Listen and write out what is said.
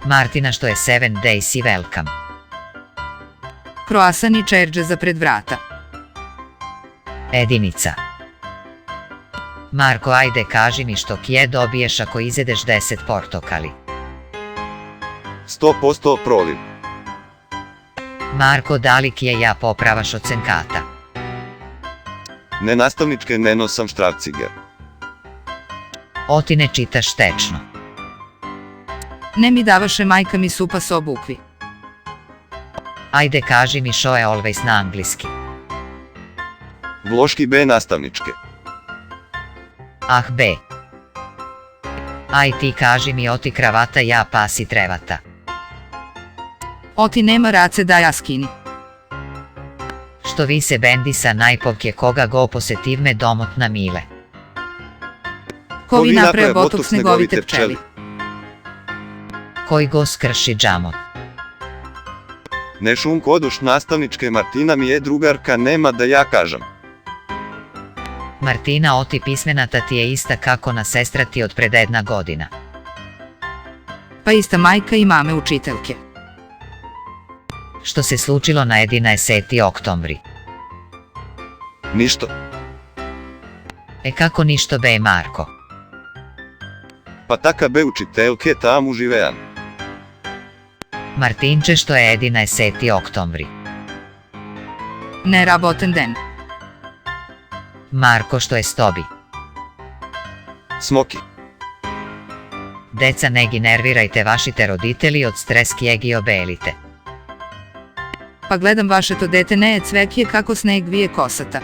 Martina što je 7 days i welcome. Kroasan i čerđe za pred vrata. Edinica. Marko, ajde kaži mi što kje dobiješ ako izjedeš 10 portokali. 100% proliv. Marko, da li kje ja popravaš ocenkata? Nenastavničke ne nosam štravcige. Oti ne čitaš tečno. Ne mi davaše majka mi supa s obukvi. Ajde kaži mi šo je always na angliski. Vloški B nastavničke. Ah be. Aj ti kaži mi oti kravata ja pasi trevata. Oti nema race da ja skini. Što vi se bendisa najpovke koga go posetivme domot na mile. Ko vi naprave botoks negovite pčeli. Koji go skrši džamot. Ne šum koduš nastavničke, Martina mi je drugarka, nema da ja kažem. Martina, oti pismenata ti je ista kako na sestra ti od pred 1 godina. Pa ista majka i mame učiteljke. Što se slučilo na 11. oktombri. Ništo. E kako ništo be Marko? Pa taka be učiteljke tamo živean. Martinče, što je 11. oktombri. Ne raboten den. Marko, što je stobi. Smoki. Deca, negi nervirajte vašite roditelji od streskijegi obelite. Pa gledam vaše to dete neje cvekije kako sneg vije kosata.